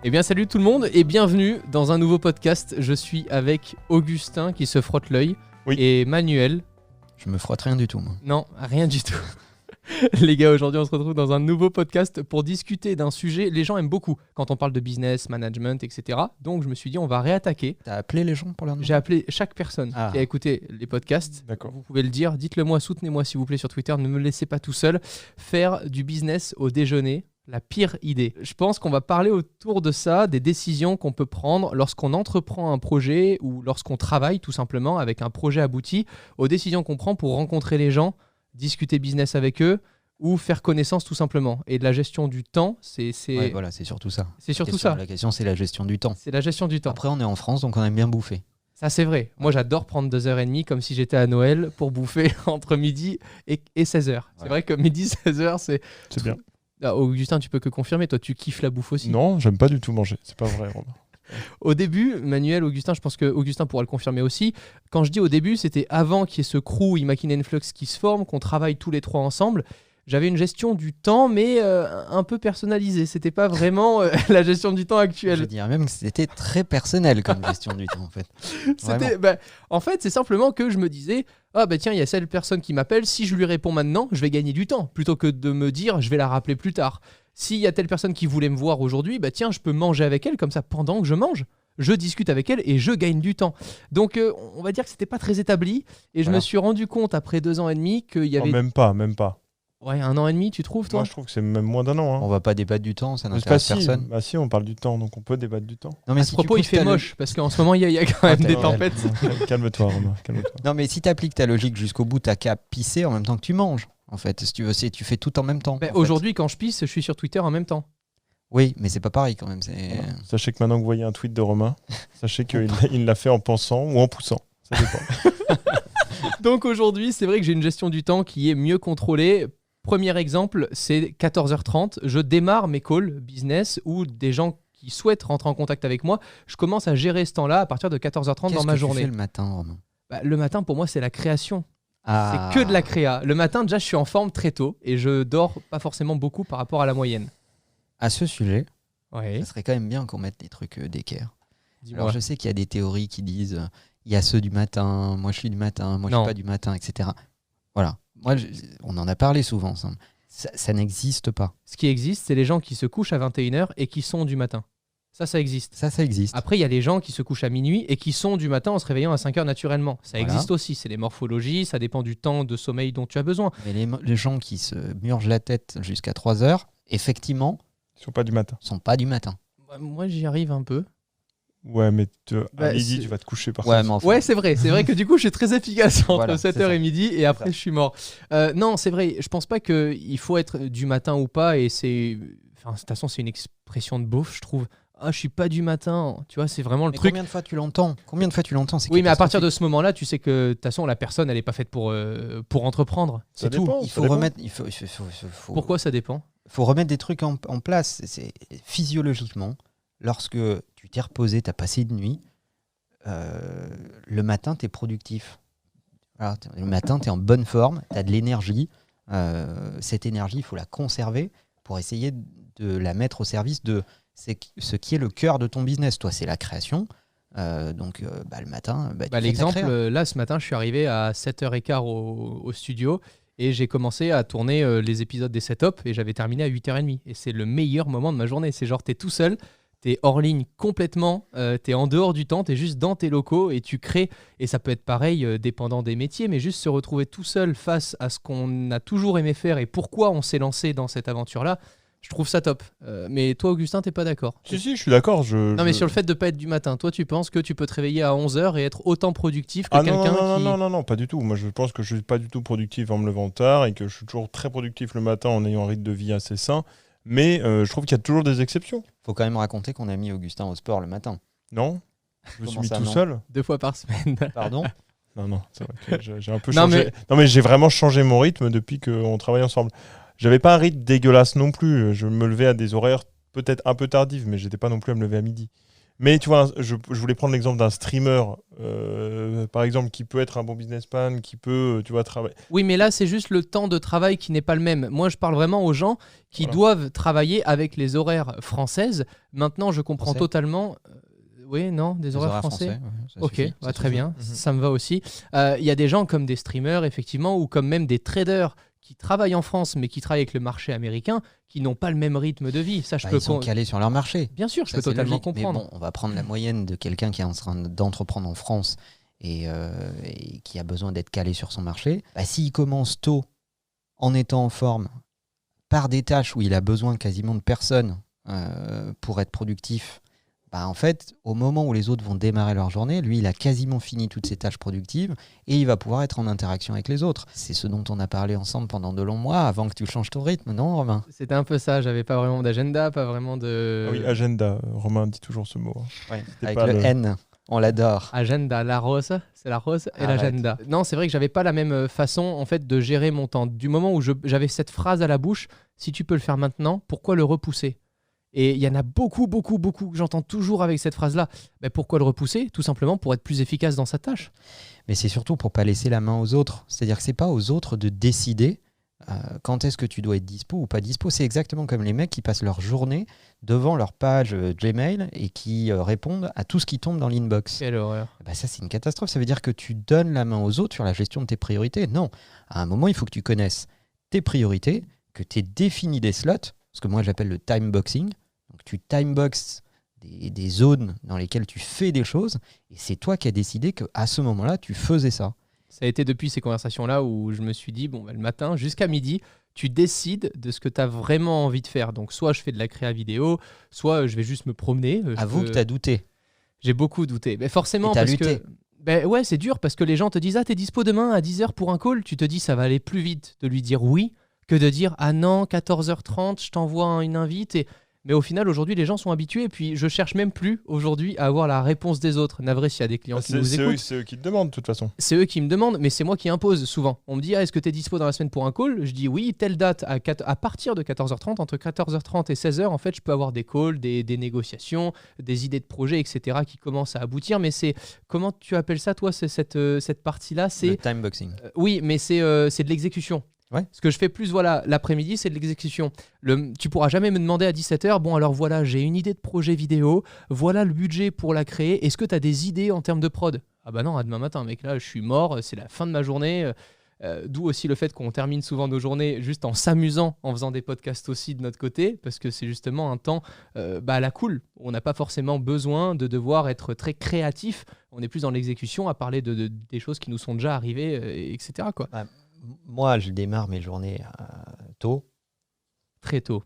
Eh bien salut tout le monde et bienvenue dans un nouveau podcast. Je suis avec Augustin qui se frotte l'œil et Manuel. Je me frotte rien du tout, moi. Non, rien du tout. Les gars, aujourd'hui on se retrouve dans un nouveau podcast pour discuter d'un sujet. Les gens aiment beaucoup quand on parle de business, management, etc. Donc je me suis dit on va réattaquer. T'as appelé les gens pour leur demander ? J'ai appelé chaque personne qui a écouté les podcasts. D'accord. Vous pouvez le dire, dites-le moi, soutenez-moi s'il vous plaît sur Twitter. Ne me laissez pas tout seul. Faire du business au déjeuner. La pire idée. Je pense qu'on va parler autour de ça, des décisions qu'on peut prendre lorsqu'on entreprend un projet ou lorsqu'on travaille tout simplement avec un projet abouti, aux décisions qu'on prend pour rencontrer les gens, discuter business avec eux ou faire connaissance tout simplement. Et de la gestion du temps, c'est voilà, c'est surtout ça. C'est surtout ça. La question, c'est la gestion du temps. C'est la gestion du temps. Après, on est en France, donc on aime bien bouffer. Ça, c'est vrai. Moi, j'adore prendre 2h30 comme si j'étais à Noël pour bouffer entre midi et 16h. C'est vrai que midi, 16h, c'est bien. Ah, Augustin, tu peux que confirmer, toi tu kiffes la bouffe aussi. Non, j'aime pas du tout manger, c'est pas vrai Romain. Au début, Manuel, Augustin, je pense que Augustin pourra le confirmer aussi. Quand je dis au début, c'était avant qu'il y ait ce crew Imagine Flux qui se forme, qu'on travaille tous les trois ensemble. J'avais une gestion du temps, mais un peu personnalisée. C'était pas vraiment la gestion du temps actuelle. Je dirais même que c'était très personnel comme gestion du temps, en fait. En fait, c'est simplement que je me disais, tiens, il y a cette personne qui m'appelle. Si je lui réponds maintenant, je vais gagner du temps, plutôt que de me dire, je vais la rappeler plus tard. S'il y a telle personne qui voulait me voir aujourd'hui, tiens, je peux manger avec elle, comme ça, pendant que je mange. Je discute avec elle et je gagne du temps. Donc, on va dire que c'était pas très établi. Et je me suis rendu compte, après 2 ans et demi, qu'il y avait... Même pas. Ouais, 1 an et demi, tu trouves, toi ? Moi, je trouve que c'est même moins d'1 an. On va pas débattre du temps, ça n'intéresse personne. Si, on parle du temps, donc on peut débattre du temps. Non, mais à ce propos, il fait moche, parce qu'en ce moment, il y a quand même des tempêtes. Calme-toi, Romain, calme-toi. Non, mais si tu appliques ta logique jusqu'au bout, t'as qu'à pisser en même temps que tu manges. En fait, si tu veux, tu fais tout en même temps. Aujourd'hui, quand je pisse, je suis sur Twitter en même temps. Oui, mais c'est pas pareil quand même. Voilà. Sachez que maintenant que vous voyez un tweet de Romain, sachez qu'il l'a fait en pensant ou en poussant. Ça dépend. Donc aujourd'hui, c'est vrai que j'ai une gestion du temps qui est mieux contrôlée. Premier exemple, c'est 14h30. Je démarre mes calls business ou des gens qui souhaitent rentrer en contact avec moi. Je commence à gérer ce temps-là à partir de 14h30 dans ma journée. Qu'est-ce que tu fais le matin, Romain ? Le matin, pour moi, c'est la création. C'est que de la créa. Le matin, déjà, je suis en forme très tôt et je dors pas forcément beaucoup par rapport à la moyenne. À ce sujet, ça serait quand même bien qu'on mette des trucs d'équerre. Dis-moi. Alors, je sais qu'il y a des théories qui disent il y a ceux du matin, moi je suis du matin, moi je suis pas du matin, etc. Voilà. Moi, on en a parlé souvent ensemble. Ça n'existe pas. Ce qui existe, c'est les gens qui se couchent à 21h et qui sont du matin. Ça existe. Ça existe. Après, il y a les gens qui se couchent à minuit et qui sont du matin en se réveillant à 5h naturellement. Ça existe aussi. C'est les morphologies, ça dépend du temps de sommeil dont tu as besoin. Mais les gens qui se murgent la tête jusqu'à 3h, effectivement, ils sont pas du matin. Moi, j'y arrive un peu. Ouais, mais à midi, tu vas te coucher par contre. Ouais, c'est vrai. C'est vrai que du coup, je suis très efficace entre 7h et midi et après, je suis mort. Non, c'est vrai. Je pense pas qu'il faut être du matin ou pas. Et c'est... Enfin, de toute façon, c'est une expression de beauf, je trouve. Je suis pas du matin. Tu vois, c'est vraiment le truc. Combien de fois tu l'entends ? Oui, mais à partir de ce moment-là, tu sais que de toute façon, la personne, elle est pas faite pour entreprendre. C'est tout. Il faut remettre. Pourquoi ça dépend ? Il faut remettre des trucs en place. C'est physiologiquement, lorsque tu t'es reposé, tu as passé une nuit, le matin, tu es productif. Alors, le matin, tu es en bonne forme, tu as de l'énergie. Cette énergie, il faut la conserver pour essayer de la mettre au service de ce qui est le cœur de ton business. Toi, c'est la création. Le matin, l'exemple, là, ce matin, je suis arrivé à 7h15 au studio. Et j'ai commencé à tourner les épisodes des setups et j'avais terminé à 8h30. Et c'est le meilleur moment de ma journée. C'est genre, t'es tout seul, t'es hors ligne complètement, t'es en dehors du temps, t'es juste dans tes locaux et tu crées. Et ça peut être pareil, dépendant des métiers, mais juste se retrouver tout seul face à ce qu'on a toujours aimé faire et pourquoi on s'est lancé dans cette aventure-là. Je trouve ça top. Mais toi, Augustin, t'es pas d'accord ? Si, je suis d'accord. Non, mais sur le fait de pas être du matin, toi, tu penses que tu peux te réveiller à 11h et être autant productif que quelqu'un qui... Non, pas du tout. Moi, je pense que je suis pas du tout productif en me levant tard et que je suis toujours très productif le matin en ayant un rythme de vie assez sain. Mais je trouve qu'il y a toujours des exceptions. Faut quand même raconter qu'on a mis Augustin au sport le matin. Non, je me suis mis tout seul. 2 fois par semaine. Pardon ? Non, c'est vrai que j'ai un peu changé. Non, mais j'ai vraiment changé mon rythme depuis qu'on travaille ensemble. J'avais pas un rythme dégueulasse non plus. Je me levais à des horaires peut-être un peu tardifs, mais j'étais pas non plus à me lever à midi. Mais tu vois, je voulais prendre l'exemple d'un streamer, par exemple, qui peut être un bon businessman, qui peut, tu vois, travailler. Oui, mais là, c'est juste le temps de travail qui n'est pas le même. Moi, je parle vraiment aux gens qui Voilà. doivent travailler avec les horaires françaises. Maintenant, je comprends Français. totalement. Oui, non, des Les horaires horaires français. ouais, ça Ok, suffit, bah, ça très suffit. bien, ça me va aussi. Il y a des gens comme des streamers, effectivement, ou comme même des traders qui travaillent en France, mais qui travaillent avec le marché américain, qui n'ont pas le même rythme de vie. Ça, je Bah, peux ils sont calés sur leur marché. Bien sûr, je Ça, peux c'est totalement logique. comprendre. Mais bon, on va prendre la moyenne de quelqu'un qui est en train d'entreprendre en France et qui a besoin d'être calé sur son marché. Bah, s'il commence tôt, en étant en forme, par des tâches où il a besoin quasiment de personne pour être productif, bah, en fait, au moment où les autres vont démarrer leur journée, lui, il a quasiment fini toutes ses tâches productives et il va pouvoir être en interaction avec les autres. C'est ce dont on a parlé ensemble pendant de longs mois avant que tu changes ton rythme, non, Romain? C'était un peu ça, j'avais pas vraiment d'agenda, pas vraiment de... Ah oui, agenda. Romain dit toujours ce mot. Ouais, C'était avec pas le le- N, on l'adore. Agenda, la rose, c'est la rose et Arrête. l'agenda. Non, c'est vrai que j'avais pas la même façon en fait de gérer mon temps. Du moment où j'avais cette phrase à la bouche, si tu peux le faire maintenant, pourquoi le repousser? Et il y en a beaucoup que j'entends toujours avec cette phrase-là. Mais pourquoi le repousser? Tout simplement pour être plus efficace dans sa tâche. Mais c'est surtout pour pas laisser la main aux autres. C'est-à-dire que c'est pas aux autres de décider quand est-ce que tu dois être dispo ou pas dispo. C'est exactement comme les mecs qui passent leur journée devant leur page Gmail et qui répondent à tout ce qui tombe dans l'inbox. Quelle horreur. Bah ça, c'est une catastrophe. Ça veut dire que tu donnes la main aux autres sur la gestion de tes priorités. Non. À un moment, il faut que tu connaisses tes priorités, que tu aies défini des slots, ce que moi j'appelle le time boxing. Donc tu timeboxes des zones dans lesquelles tu fais des choses et c'est toi qui as décidé qu'à ce moment-là, tu faisais ça. Ça a été depuis ces conversations-là où je me suis dit, bon, bah, le matin jusqu'à midi, tu décides de ce que tu as vraiment envie de faire. Donc soit je fais de la créa vidéo, soit je vais juste me promener. Avoue que tu as douté. J'ai beaucoup douté. Mais forcément, Et t'as parce lutté. que... Ben ouais, c'est dur parce que les gens te disent, ah, t'es dispo demain à 10h pour un call. Tu te dis, ça va aller plus vite de lui dire oui que de dire, ah non, 14h30, je t'envoie une invite. Mais au final, aujourd'hui, les gens sont habitués. Et puis, je cherche même plus aujourd'hui à avoir la réponse des autres. Navré s'il y a des clients qui nous écoutent. C'est eux qui te demandent, de toute façon. C'est eux qui me demandent, mais c'est moi qui impose souvent. On me dit, ah, est-ce que tu es dispo dans la semaine pour un call? Je dis oui, telle date, à partir de 14h30, entre 14h30 et 16h, en fait, je peux avoir des calls, des négociations, des idées de projets, etc., qui commencent à aboutir. Mais c'est, comment tu appelles ça, toi, cette partie-là? Le C'est time boxing. oui, mais c'est de l'exécution. Ouais. Ce que je fais plus, voilà, l'après-midi, c'est de l'exécution. Tu pourras jamais me demander à 17h, bon alors voilà, j'ai une idée de projet vidéo, voilà le budget pour la créer, est-ce que tu as des idées en termes de prod? Ah bah non, à demain matin, mec, là je suis mort, c'est la fin de ma journée. D'où aussi le fait qu'on termine souvent nos journées juste en s'amusant, en faisant des podcasts aussi de notre côté, parce que c'est justement un temps à la cool. On n'a pas forcément besoin de devoir être très créatif, on est plus dans l'exécution, à parler des choses qui nous sont déjà arrivées, etc., quoi. Moi, je démarre mes journées tôt, Très tôt.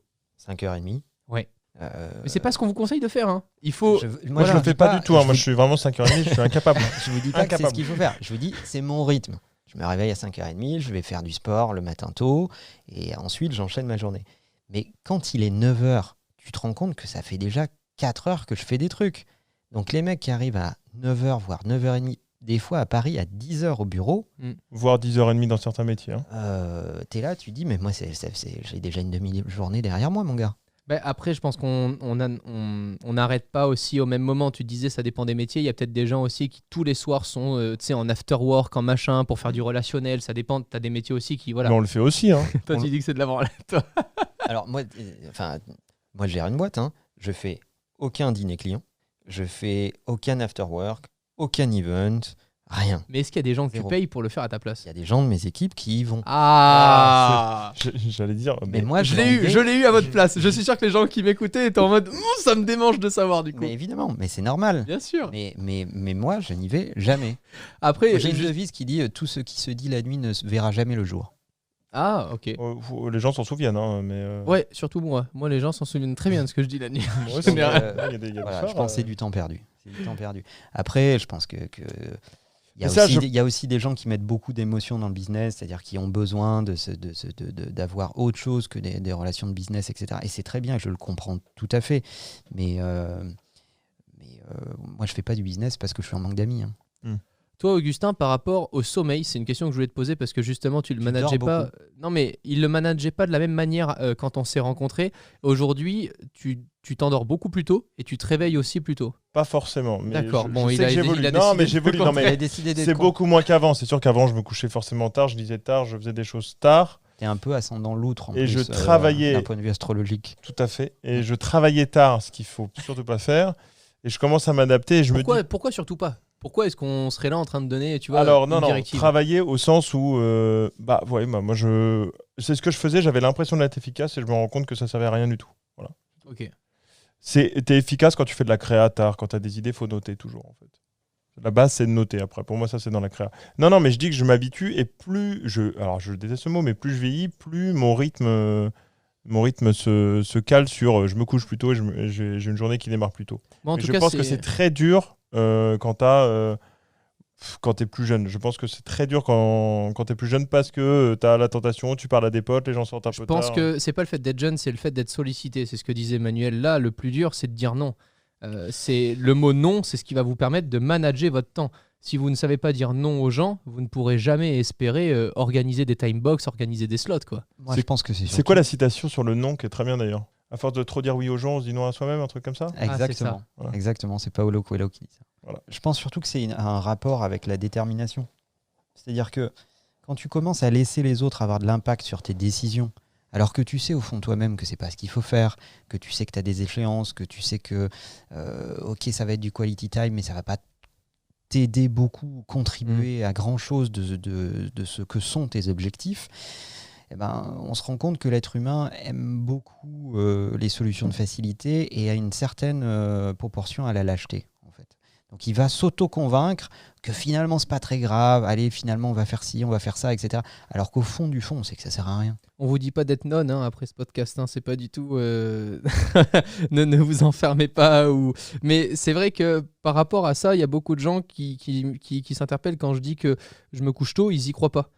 5h30. Ouais. Mais c'est pas ce qu'on vous conseille de faire. Hein. Il faut. Moi, je le fais pas du tout. Hein. Moi, je suis vraiment 5h30, je suis incapable. Je vous dis pas que c'est ce Incapable. qu'il faut faire. Je vous dis, c'est mon rythme. Je me réveille à 5h30, je vais faire du sport le matin tôt, et ensuite, j'enchaîne ma journée. Mais quand il est 9h, tu te rends compte que ça fait déjà 4 heures que je fais des trucs. Donc, les mecs qui arrivent à 9h, voire 9h30, des fois à Paris, à 10h au bureau, Voire 10h30 dans certains métiers. Hein. t'es là, tu dis, mais moi, j'ai déjà une demi-journée derrière moi, mon gars. Ben, après, je pense qu'on n'arrête pas aussi au même moment. Tu disais, ça dépend des métiers. Il y a peut-être des gens aussi qui, tous les soirs, sont en after work, en machin, pour faire du relationnel. Ça dépend. Tu as des métiers aussi qui. Voilà. Mais on le fait aussi. Hein. Toi, on tu dis que c'est de la branlette. Alors, moi, je gère une boîte. Hein. Je fais aucun dîner client. Je fais aucun after work, aucun event, rien. Mais est-ce qu'il y a des gens que tu Zéro. payes pour le faire à ta place? Il y a des gens de mes équipes qui y vont. Ah, J'allais dire. Mais moi, je l'ai eu à votre place. Je suis sûr que les gens qui m'écoutaient étaient en mode ça me démange de savoir du coup. Mais évidemment, mais c'est normal. Bien sûr. Mais moi, je n'y vais jamais. Après, J'ai une devise qui dit tout ce qui se dit la nuit ne se verra jamais le jour. Ah, ok. Les gens s'en souviennent. Hein, mais, Ouais, surtout moi. Moi, les gens s'en souviennent très bien de ce que je dis la nuit. Moi aussi, Mais, il y a des Voilà, soirs, je pense que c'est du temps perdu. C'est du temps perdu. Après, je pense que il y a Mais ça, aussi il y a aussi des gens qui mettent beaucoup d'émotions dans le business, c'est-à-dire qui ont besoin d'avoir autre chose que des relations de business, etc. Et c'est très bien, je le comprends tout à fait. Mais moi, je fais pas du business parce que je suis en manque d'amis. Hein. Toi, Augustin, par rapport au sommeil, c'est une question que je voulais te poser parce que justement, tu le manageais dors pas. Non, mais il le manageait pas de la même manière quand on s'est rencontrés. Aujourd'hui, tu t'endors beaucoup plus tôt et tu te réveilles aussi plus tôt. Pas forcément. Mais D'accord. je Bon, sais il que a j'évolue. décidé Non, mais de j'évolue. le Non, Il mais a décidé d'être c'est beaucoup moins qu'avant. C'est sûr qu'avant, je me couchais forcément tard, je lisais tard, je faisais des choses tard. T'es un peu ascendant loutre en Et plus, je travaillais- d'un point de vue astrologique. Tout à fait. Et je travaillais tard, ce qu'il faut surtout pas faire. Et je commence à m'adapter et je me dis. Pourquoi surtout pas? Pourquoi est-ce qu'on serait là en train de donner, tu vois, Alors, une non, directive? travailler au sens où, c'est ce que je faisais, j'avais l'impression d'être efficace et je me rends compte que ça servait à rien du tout. Voilà. Ok. T'es efficace quand tu fais de la créa tard, quand tu as des idées, faut noter toujours en fait. La base, c'est de noter après. Pour moi, ça, c'est dans la créa. Non, mais je dis que je m'habitue et alors je déteste ce mot, mais plus je vieillis, plus mon rythme se cale sur je me couche plus tôt et j'ai une journée qui démarre plus tôt. Bon, en Mais tout je cas, pense que c'est très dur quand t'es plus jeune. Je pense que c'est très dur quand t'es plus jeune parce que t'as la tentation, tu parles à des potes, les gens sortent un Je peu pense tard. que c'est pas le fait d'être jeune, c'est le fait d'être sollicité. C'est ce que disait Manuel. Là, le plus dur, c'est de dire non. C'est le mot non, c'est ce qui va vous permettre de manager votre temps. Si vous ne savez pas dire non aux gens, vous ne pourrez jamais espérer organiser des timebox, organiser des slots, quoi. Moi, je pense que c'est C'est quoi la citation sur le non qui est très bien d'ailleurs? À force de trop dire oui aux gens, on se dit non à soi-même, un truc comme ça? Exactement. Voilà. Exactement, c'est Paolo Coelho qui dit ça. Voilà. Je pense surtout que c'est un rapport avec la détermination. C'est-à-dire que quand tu commences à laisser les autres avoir de l'impact sur tes décisions, alors que tu sais au fond de toi-même que c'est pas ce qu'il faut faire, que tu sais que tu as des échéances, que tu sais que ok, ça va être du quality time, mais ça va pas t'aider beaucoup, contribuer à grand chose de ce que sont tes objectifs. Eh ben, on se rend compte que l'être humain aime beaucoup les solutions de facilité et a une certaine proportion à la lâcheté, en fait. Donc il va s'auto-convaincre que finalement c'est pas très grave, allez finalement on va faire ci, on va faire ça, etc. Alors qu'au fond du fond, on sait que ça sert à rien. On vous dit pas d'être non après ce podcast, c'est pas du tout. ne vous enfermez pas. Mais c'est vrai que par rapport à ça, il y a beaucoup de gens qui s'interpellent quand je dis que je me couche tôt, ils y croient pas.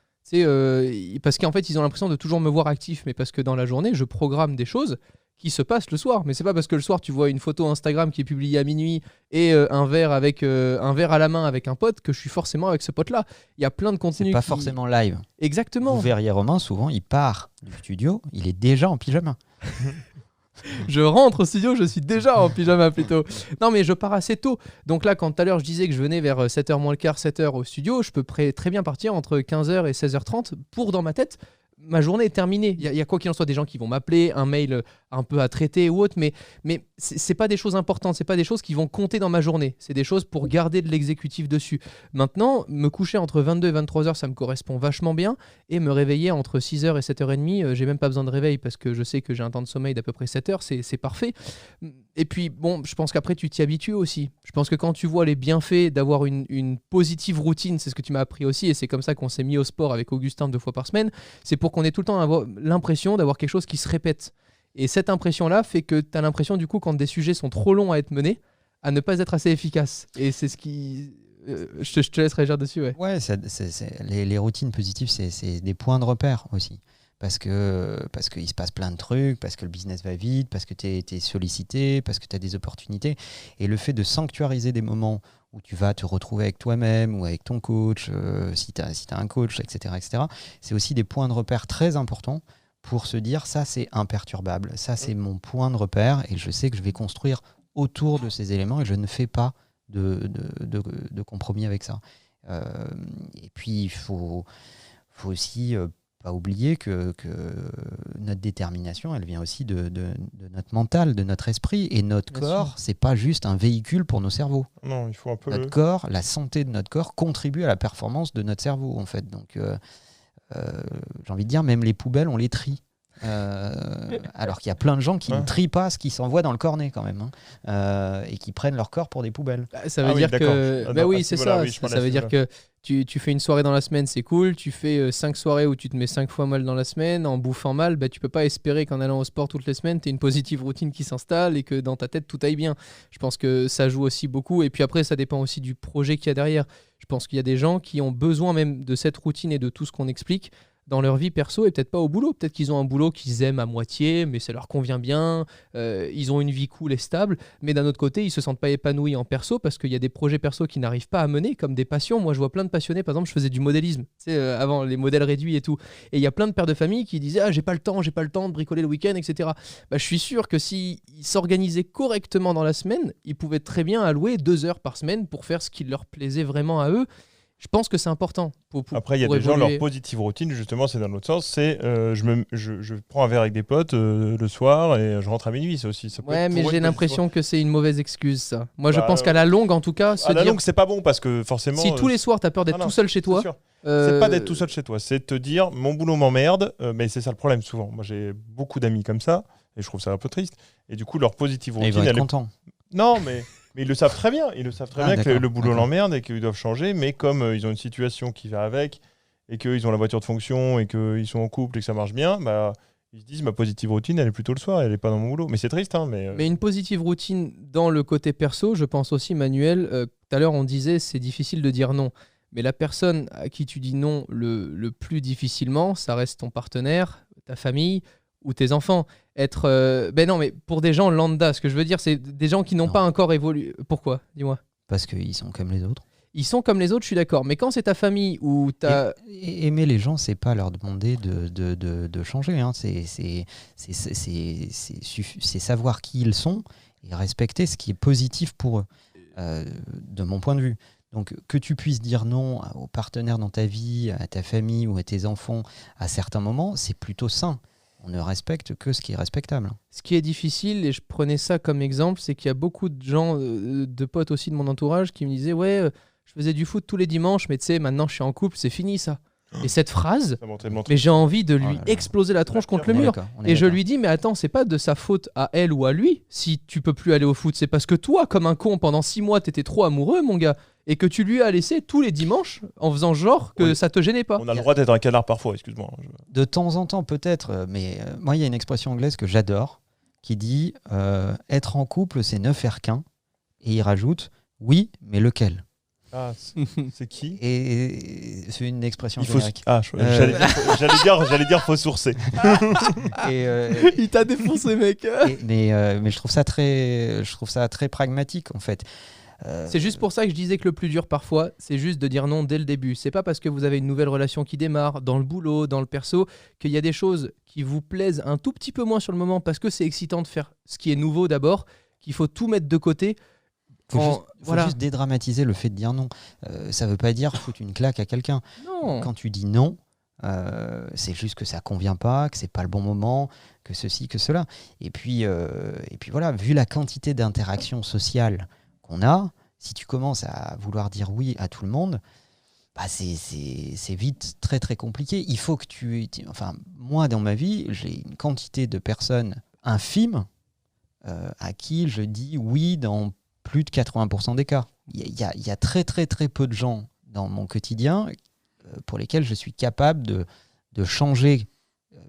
Parce qu'en fait, ils ont l'impression de toujours me voir actif, mais parce que dans la journée, je programme des choses qui se passent le soir. Mais c'est pas parce que le soir, tu vois une photo Instagram qui est publiée à minuit et un verre à la main avec un pote que je suis forcément avec ce pote-là. Il y a plein de C'est contenus pas forcément live. Exactement. Vous verriez Romain, souvent, il part du studio, il est déjà en pyjama. Je rentre au studio, je suis déjà en pyjama plutôt. Non, mais je pars assez tôt. Donc là, quand tout à l'heure je disais que je venais vers 7h moins le quart, 7h au studio, je peux très bien partir entre 15h et 16h30 pour, dans ma tête, ma journée est terminée. Il y a quoi qu'il en soit des gens qui vont m'appeler, un mail un peu à traiter ou autre, mais c'est pas des choses importantes, c'est pas des choses qui vont compter dans ma journée. C'est des choses pour garder de l'exécutif dessus. Maintenant, me coucher entre 22 et 23h, ça me correspond vachement bien, et me réveiller entre 6h et 7h30, j'ai même pas besoin de réveil parce que je sais que j'ai un temps de sommeil d'à peu près 7 heures, c'est parfait. Et puis, bon, je pense qu'après, tu t'y habitues aussi. Je pense que quand tu vois les bienfaits d'avoir une positive routine, c'est ce que tu m'as appris aussi, et c'est comme ça qu'on s'est mis au sport avec Augustin 2 fois par semaine, c'est pour qu'on ait tout le temps l'impression d'avoir quelque chose qui se répète. Et cette impression-là fait que tu as l'impression, du coup, quand des sujets sont trop longs à être menés, à ne pas être assez efficace. Et c'est ce qui... je te laisse réagir dessus, ouais. Ouais, les routines positives, c'est des points de repère aussi. Parce qu'il se passe plein de trucs, parce que le business va vite, parce que tu es sollicité, parce que tu as des opportunités. Et le fait de sanctuariser des moments où tu vas te retrouver avec toi-même ou avec ton coach, si tu as un coach, etc., c'est aussi des points de repère très importants pour se dire ça c'est imperturbable, ça c'est mon point de repère et je sais que je vais construire autour de ces éléments et je ne fais pas de compromis avec ça. Et puis il faut aussi pas oublier que notre détermination, elle vient aussi de notre mental, de notre esprit. Et notre Bien corps, sûr. c'est pas juste un véhicule pour nos cerveaux. Non, il faut un peu. Notre corps, la santé de notre corps contribue à la performance de notre cerveau, en fait. Donc, j'ai envie de dire, même les poubelles, on les trie. Alors qu'il y a plein de gens qui ne trient pas ce qui s'envoie dans le cornet quand même, et qui prennent leur corps pour des poubelles. Ça veut dire que... Bah oui, c'est ça. Ça veut dire que tu fais une soirée dans la semaine, c'est cool. Tu fais 5 soirées où tu te mets 5 fois mal dans la semaine, en bouffant mal, tu peux pas espérer qu'en allant au sport toutes les semaines, tu aies une positive routine qui s'installe et que dans ta tête, tout aille bien. Je pense que ça joue aussi beaucoup. Et puis après, ça dépend aussi du projet qu'il y a derrière. Je pense qu'il y a des gens qui ont besoin même de cette routine et de tout ce qu'on explique dans leur vie perso et peut-être pas au boulot. Peut-être qu'ils ont un boulot qu'ils aiment à moitié, mais ça leur convient bien. Ils ont une vie cool et stable, mais d'un autre côté, ils se sentent pas épanouis en perso parce qu'il y a des projets perso qui n'arrivent pas à mener, comme des passions. Moi, je vois plein de passionnés. Par exemple, je faisais du modélisme, tu sais, avant les modèles réduits et tout. Et il y a plein de pères de famille qui disaient j'ai pas le temps de bricoler le week-end, etc. Bah, je suis sûr que s'ils s'organisaient correctement dans la semaine, ils pouvaient très bien allouer 2 heures par semaine pour faire ce qui leur plaisait vraiment à eux. Je pense que c'est important. Après, il y a des gens, leur positive routine, justement, c'est dans l'autre sens. C'est je prends un verre avec des potes le soir et je rentre à minuit. Ça aussi, ça peut être mais j'ai l'impression que c'est une mauvaise excuse, ça. Moi, je pense qu'à la longue, en tout cas, à la longue, c'est pas bon parce que forcément. Si tous les soirs, tu as peur d'être tout seul chez toi. C'est pas d'être tout seul chez toi, c'est de te dire mon boulot m'emmerde, mais c'est ça le problème souvent. Moi, j'ai beaucoup d'amis comme ça et je trouve ça un peu triste. Et du coup, leur positive routine. Ils vont être contents. Non, mais ils le savent très bien. Ils le savent très bien que le boulot l'emmerde et qu'ils doivent changer. Mais comme ils ont une situation qui va avec et qu'ils ont la voiture de fonction et qu'ils sont en couple et que ça marche bien, bah, ils se disent ma positive routine, elle est plutôt le soir, elle n'est pas dans mon boulot. Mais c'est triste. Hein, mais une positive routine dans le côté perso, je pense aussi, Manuel, tout à l'heure, on disait c'est difficile de dire non. Mais la personne à qui tu dis non le plus difficilement, ça reste ton partenaire, ta famille ou tes enfants. Non, mais pour des gens lambda, ce que je veux dire, c'est des gens qui n'ont pas encore évolué. Pourquoi ? Dis-moi. Parce qu'ils sont comme les autres. Ils sont comme les autres, je suis d'accord. Mais quand c'est ta famille ou ta... Aimer les gens, c'est pas leur demander de changer. Hein. C'est savoir qui ils sont et respecter ce qui est positif pour eux, de mon point de vue. Donc que tu puisses dire non aux partenaires dans ta vie, à ta famille ou à tes enfants à certains moments, c'est plutôt sain. On ne respecte que ce qui est respectable. Ce qui est difficile, et je prenais ça comme exemple, c'est qu'il y a beaucoup de gens, de potes aussi de mon entourage, qui me disaient je faisais du foot tous les dimanches, mais tu sais, maintenant je suis en couple, c'est fini ça. Et cette phrase, mais j'ai envie de lui exploser la tronche contre le mur. Et je lui dis, mais attends, c'est pas de sa faute à elle ou à lui si tu peux plus aller au foot. C'est parce que toi, comme un con, pendant 6 mois, t'étais trop amoureux, mon gars, et que tu lui as laissé tous les dimanches en faisant genre que ça te gênait pas. On a le droit d'être un canard parfois, excuse-moi. De temps en temps, peut-être, mais moi, il y a une expression anglaise que j'adore qui dit être en couple, c'est ne faire qu'un. Et il rajoute oui, mais lequel ? Ah, c'est qui ? Et c'est une expression générique. J'allais dire faut sourcer. Il t'a défoncé, mec. Mais je trouve ça très pragmatique en fait. C'est juste pour ça que je disais que le plus dur parfois, c'est juste de dire non dès le début. C'est pas parce que vous avez une nouvelle relation qui démarre, dans le boulot, dans le perso, qu'il y a des choses qui vous plaisent un tout petit peu moins sur le moment parce que c'est excitant de faire ce qui est nouveau d'abord, qu'il faut tout mettre de côté. Faut juste dédramatiser le fait de dire non. Ça veut pas dire foutre une claque à quelqu'un. Non. Quand tu dis non, c'est juste que ça convient pas, que c'est pas le bon moment, que ceci, que cela. Et puis voilà, vu la quantité d'interactions sociales qu'on a, si tu commences à vouloir dire oui à tout le monde, bah c'est vite très très compliqué. Il faut que moi dans ma vie, j'ai une quantité de personnes infimes à qui je dis oui dans plus de 80% des cas. Il y a très très très peu de gens dans mon quotidien pour lesquels je suis capable de changer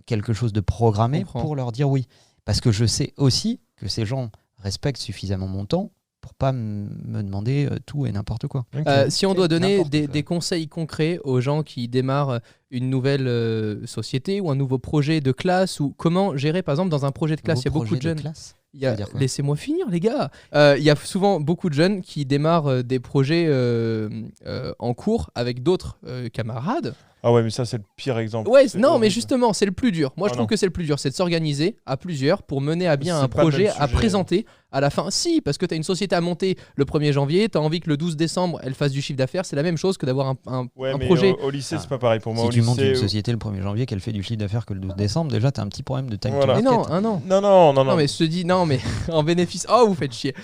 quelque chose de programmé pour leur dire oui. Parce que je sais aussi que ces gens respectent suffisamment mon temps pour pas me demander tout et n'importe quoi. Si on doit donner des conseils concrets aux gens qui démarrent une nouvelle société ou un nouveau projet de classe, ou comment gérer par exemple dans un projet de classe, il y a beaucoup de jeunes... Laissez-moi finir, les gars. Il y a souvent beaucoup de jeunes qui démarrent des projets en cours avec d'autres camarades. Ah ouais, mais ça, c'est le pire exemple. Ouais, non, mais justement, c'est le plus dur. Moi, je trouve que c'est le plus dur, c'est de s'organiser à plusieurs pour mener à bien un projet à présenter à la fin. Si, parce que tu as une société à monter le 1er janvier, tu as envie que le 12 décembre, elle fasse du chiffre d'affaires. C'est la même chose que d'avoir un projet. Au lycée, c'est pas pareil pour moi. Si tu montes une société le 1er janvier, qu'elle fait du chiffre d'affaires que le 12 décembre, déjà, tu as un petit problème de time to market. Non, mais je te dis, non, mais en bénéfice. Oh, vous faites chier.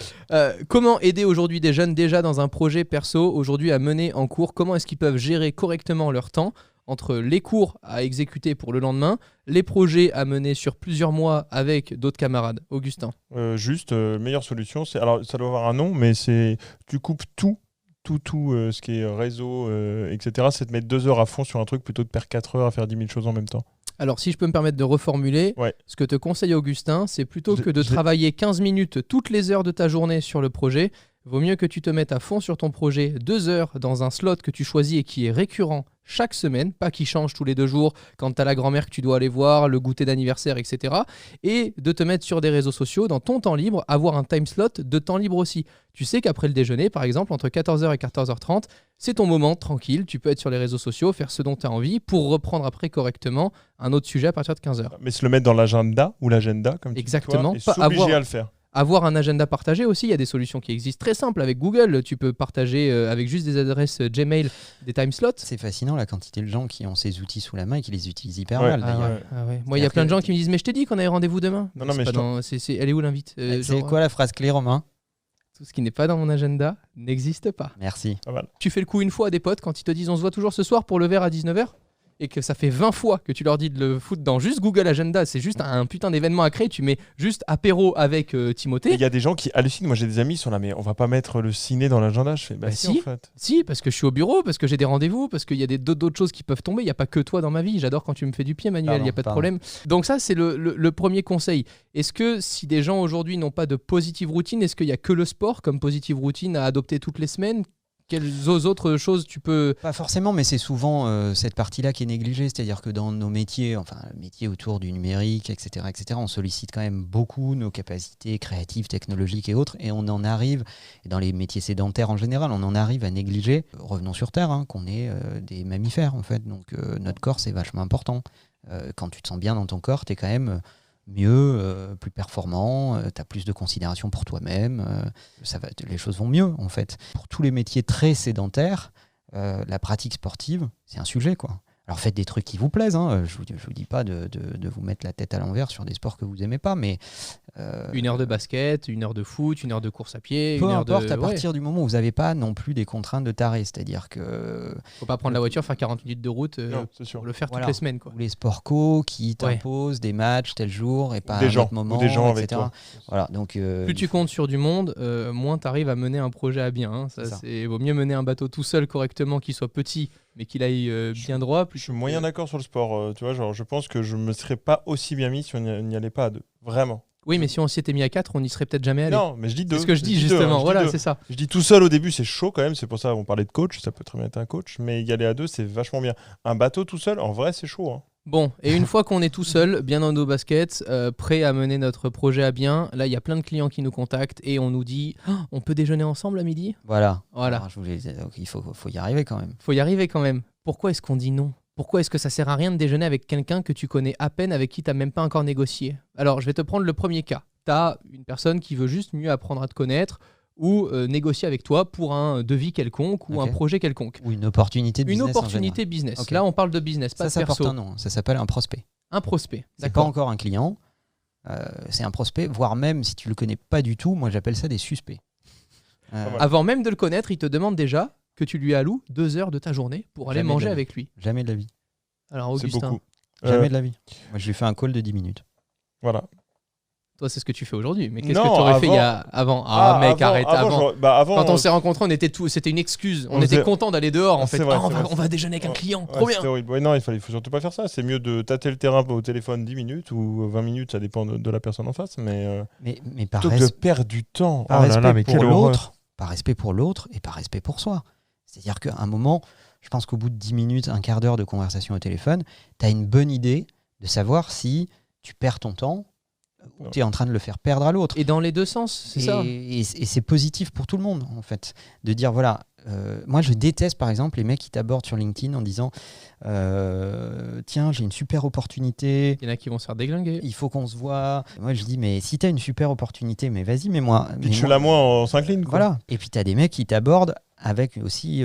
Comment aider aujourd'hui des jeunes déjà dans un projet perso, aujourd'hui à mener en cours? Comment est-ce qu'ils peuvent gérer correctement leur temps entre les cours à exécuter pour le lendemain, les projets à mener sur plusieurs mois avec d'autres camarades? Augustin. Meilleure solution, alors ça doit avoir un nom, mais c'est tu coupes tout ce qui est réseau, etc. C'est de mettre 2 heures à fond sur un truc plutôt de perdre 4 heures à faire 10 000 choses en même temps. Alors, si je peux me permettre de reformuler, ce que te conseille Augustin, c'est plutôt que de travailler 15 minutes toutes les heures de ta journée sur le projet, vaut mieux que tu te mettes à fond sur ton projet 2 heures dans un slot que tu choisis et qui est récurrent chaque semaine, pas qui change tous les 2 jours quand tu as la grand-mère que tu dois aller voir, le goûter d'anniversaire, etc. Et de te mettre sur des réseaux sociaux dans ton temps libre, avoir un time slot de temps libre aussi. Tu sais qu'après le déjeuner, par exemple, entre 14h et 14h30, c'est ton moment tranquille, tu peux être sur les réseaux sociaux, faire ce dont tu as envie pour reprendre après correctement un autre sujet à partir de 15h. Mais se le mettre dans l'agenda ou l'agenda, comme Exactement, tu dis, toi, et s'obliger à le faire. Avoir un agenda partagé aussi, il y a des solutions qui existent très simples avec Google. Tu peux partager avec juste des adresses Gmail des time slots. C'est fascinant la quantité de gens qui ont ces outils sous la main et qui les utilisent hyper Ouais. mal d'ailleurs. Moi, il y a plein de gens qui me disent mais je t'ai dit qu'on avait rendez-vous demain. Non, mais C'est pas elle est où l'invite C'est quoi la phrase clé, Romain? Tout ce qui n'est pas dans mon agenda n'existe pas. Merci. Pas mal. Tu fais le coup une fois à des potes quand ils te disent on se voit toujours ce soir pour le verre à 19h et que ça fait 20 fois que tu leur dis de le foutre dans juste Google Agenda, c'est juste un putain d'événement à créer, tu mets juste apéro avec Timothée. Il y a des gens qui hallucinent. Moi, j'ai des amis qui sont là, mais on va pas mettre le ciné dans l'agenda. Je fais, bah si, en fait. Si, parce que je suis au bureau, parce que j'ai des rendez-vous, parce qu'il y a d'autres choses qui peuvent tomber. Il n'y a pas que toi dans ma vie. J'adore quand tu me fais du pied, Manuel, il n'y a pas de problème. Donc ça, c'est le premier conseil. Est-ce que si des gens aujourd'hui n'ont pas de positive routine, est-ce qu'il n'y a que le sport comme positive routine à adopter toutes les semaines ? Quelles autres choses tu peux... Pas forcément, mais c'est souvent cette partie-là qui est négligée. C'est-à-dire que dans nos métiers, enfin, métiers autour du numérique, etc., on sollicite quand même beaucoup nos capacités créatives, technologiques et autres. Et on en arrive, et dans les métiers sédentaires en général, on en arrive à négliger, revenons sur Terre, hein, qu'on est des mammifères, en fait. Donc, notre corps, c'est vachement important. Quand tu te sens bien dans ton corps, tu es quand même... mieux, plus performant, tu as plus de considération pour toi-même, les choses vont mieux en fait. Pour tous les métiers très sédentaires, la pratique sportive, c'est un sujet quoi. Alors faites des trucs qui vous plaisent, hein. Je vous dis pas de vous mettre la tête à l'envers sur des sports que vous aimez pas, mais... 1 heure de basket, 1 heure de foot, 1 heure de course à pied, peu 1 heure importe, de... à partir du moment où vous n'avez pas non plus des contraintes de taré, c'est-à-dire que... Faut pas prendre la voiture, faire 40 minutes de route Non, c'est sûr. pour le faire Voilà. toutes les semaines. Quoi. Ou les sports co qui t'imposent des matchs tel jour et pas à un autre moment, ou des gens avec etc. toi. Voilà, donc, Plus tu comptes sur du monde, moins tu arrives à mener un projet à bien. Hein. Il vaut mieux mener un bateau tout seul correctement, qu'il soit petit, mais qu'il aille bien droit. Je suis moyen d'accord sur le sport. Tu vois, genre, je pense que je me serais pas aussi bien mis si on n'y allait pas à 2. Vraiment. Oui, mais si on s'y était mis à 4, on n'y serait peut-être jamais allé. Non, mais je dis 2. C'est ce que je dis justement. Voilà, c'est ça. Je dis tout seul au début, c'est chaud quand même. C'est pour ça qu'on parlait de coach. Ça peut très bien être un coach. Mais y aller à 2, c'est vachement bien. Un bateau tout seul, en vrai, c'est chaud. Hein. Bon, et une fois qu'on est tout seul, bien dans nos baskets, prêt à mener notre projet à bien, là, il y a plein de clients qui nous contactent et on nous dit on peut déjeuner ensemble à midi ? Voilà. Alors, donc, il faut y arriver quand même. Faut y arriver quand même. Pourquoi est-ce qu'on dit non ? Pourquoi est-ce que ça sert à rien de déjeuner avec quelqu'un que tu connais à peine, avec qui tu n'as même pas encore négocié ? Alors, je vais te prendre le premier cas. Tu as une personne qui veut juste mieux apprendre à te connaître ou négocier avec toi pour un devis quelconque ou un projet quelconque. Ou une opportunité de business. Une opportunité business. Okay. Là, on parle de business, pas de perso. Ça porte un nom. Ça s'appelle un prospect. Un prospect. C'est pas encore un client. C'est un prospect, voire même si tu le connais pas du tout, moi j'appelle ça des suspects. Avant même de le connaître, il te demande déjà que tu lui alloues 2 heures de ta journée pour aller manger avec lui. Jamais de la vie. Alors Augustin. C'est beaucoup. Jamais de la vie. Moi je lui fais un call de 10 minutes. Voilà. Toi, c'est ce que tu fais aujourd'hui. Mais qu'est-ce que tu aurais fait avant ? Mec, arrête. Avant. Quand on s'est rencontrés, c'était une excuse. On était content d'aller dehors. En fait, vrai, on va déjeuner avec un client. Trop bien. Horrible. Ouais, non, il faut surtout pas faire ça. C'est mieux de tâter le terrain au téléphone 10 minutes ou 20 minutes. Ça dépend de la personne en face. Mais par plutôt que de perdre du temps. Par respect pour l'autre, par respect pour l'autre et par respect pour soi. C'est-à-dire qu'à un moment, je pense qu'au bout de 10 minutes, un quart d'heure de conversation au téléphone, tu as une bonne idée de savoir si tu perds ton temps ou tu es en train de le faire perdre à l'autre. Et dans les deux sens, c'est ça. Et c'est positif pour tout le monde, en fait. De dire, voilà, moi je déteste par exemple les mecs qui t'abordent sur LinkedIn en disant tiens, j'ai une super opportunité. Il y en a qui vont se faire déglinguer. Il faut qu'on se voit. Moi je dis, mais si tu as une super opportunité, mais vas-y, mets-moi. Pitch-la moi en 5 lignes. Quoi. Voilà. Et puis tu as des mecs qui t'abordent avec aussi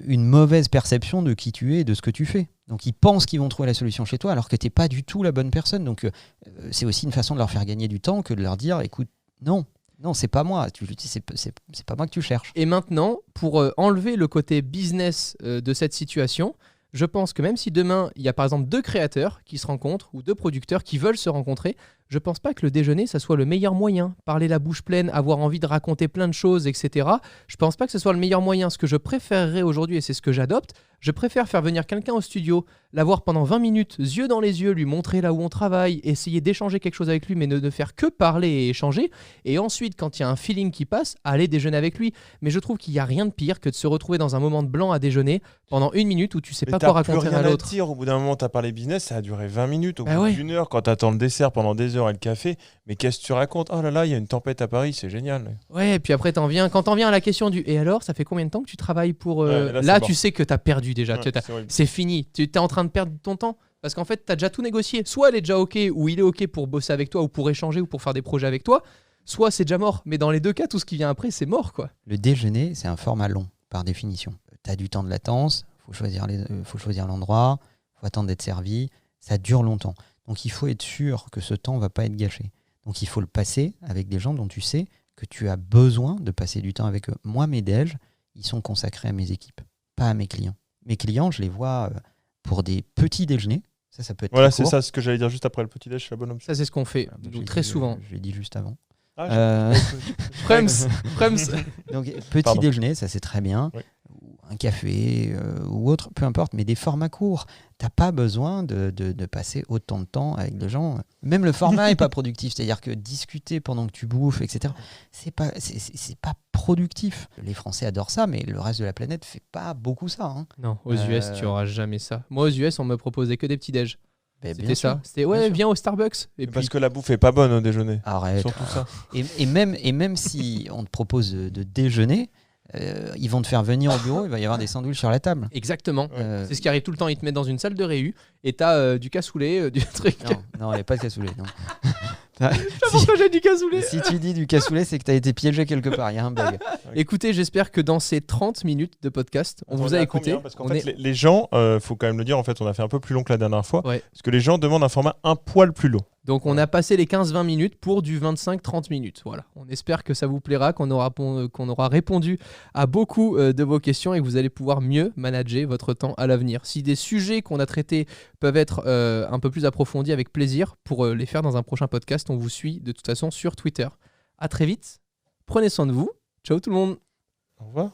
une mauvaise perception de qui tu es et de ce que tu fais. Donc ils pensent qu'ils vont trouver la solution chez toi alors que tu n'es pas du tout la bonne personne. Donc c'est aussi une façon de leur faire gagner du temps que de leur dire, écoute, non, c'est pas moi, c'est pas moi que tu cherches. Et maintenant, pour enlever le côté business de cette situation, je pense que même si demain, il y a par exemple 2 créateurs qui se rencontrent ou 2 producteurs qui veulent se rencontrer, je pense pas que le déjeuner, ça soit le meilleur moyen. Parler la bouche pleine, avoir envie de raconter plein de choses, etc. Je pense pas que ce soit le meilleur moyen. Ce que je préférerais aujourd'hui, et c'est ce que j'adopte, je préfère faire venir quelqu'un au studio, l'avoir pendant 20 minutes, yeux dans les yeux, lui montrer là où on travaille, essayer d'échanger quelque chose avec lui, mais ne faire que parler et échanger. Et ensuite, quand il y a un feeling qui passe, aller déjeuner avec lui. Mais je trouve qu'il n'y a rien de pire que de se retrouver dans un moment de blanc à déjeuner pendant 1 minute où tu sais pas quoi raconter à l'autre. Dire, au bout d'un moment, tu as parlé business, ça a duré 20 minutes. Au bout ouais. d'une heure, quand tu attends le dessert pendant des heures et le café, mais qu'est-ce que tu racontes? Oh là là, il y a une tempête à Paris, c'est génial. Ouais, et puis après, quand t'en viens à la question du « et alors, ça fait combien de temps que tu travailles pour… Là, tu sais que t'as perdu déjà. Ouais, C'est fini. Tu es en train de perdre ton temps. Parce qu'en fait, tu as déjà tout négocié. Soit elle est déjà OK, ou il est OK pour bosser avec toi, ou pour échanger, ou pour faire des projets avec toi. Soit c'est déjà mort. Mais dans les deux cas, tout ce qui vient après, c'est mort, quoi. Le déjeuner, c'est un format long, par définition. Tu as du temps de latence, faut choisir l'endroit, faut attendre d'être servi. Ça dure longtemps. Donc il faut être sûr que ce temps ne va pas être gâché. Donc il faut le passer avec des gens dont tu sais que tu as besoin de passer du temps avec eux. Moi, mes déj, ils sont consacrés à mes équipes, pas à mes clients. Mes clients, je les vois pour des petits déjeuners. Ça peut être voilà, très court. c'est ça ce que j'allais dire juste après le petit déj, c'est la bonne option. Ça, c'est ce qu'on fait très souvent. Je l'ai dit juste avant. Prems. Donc, petit déjeuner, ça c'est très bien. Oui. Un café ou autre, peu importe, mais des formats courts. T'as pas besoin de passer autant de temps avec des gens. Même le format est pas productif. C'est-à-dire que discuter pendant que tu bouffes, etc., c'est pas productif. Les Français adorent ça, mais le reste de la planète fait pas beaucoup ça. Hein. Non, aux US, tu auras jamais ça. Moi, aux US, on me proposait que des petits déj. C'était ça. C'était viens au Starbucks. Et parce que la bouffe est pas bonne au déjeuner. Arrête. Surtout ça. Et même si on te propose de déjeuner, ils vont te faire venir au bureau, il va y avoir des sandwichs sur la table. Exactement. C'est ce qui arrive tout le temps. Ils te mettent dans une salle de réu et t'as du cassoulet, du truc. Non, il n'y a pas de cassoulet. Non. Pourquoi j'ai du cassoulet? Si tu dis du cassoulet, c'est que tu as été piégé quelque part. Il y a un bug. Écoutez, j'espère que dans ces 30 minutes de podcast, on vous a écouté. Parce qu'en fait, les gens, faut quand même le dire, en fait, on a fait un peu plus long que la dernière fois. Ouais. Parce que les gens demandent un format un poil plus long. Donc on a passé les 15-20 minutes pour du 25-30 minutes. Voilà. On espère que ça vous plaira, qu'on aura répondu à beaucoup de vos questions et que vous allez pouvoir mieux manager votre temps à l'avenir. Si des sujets qu'on a traités peuvent être un peu plus approfondis, avec plaisir pour les faire dans un prochain podcast. On vous suit de toute façon sur Twitter. À très vite. Prenez soin de vous. Ciao tout le monde. Au revoir.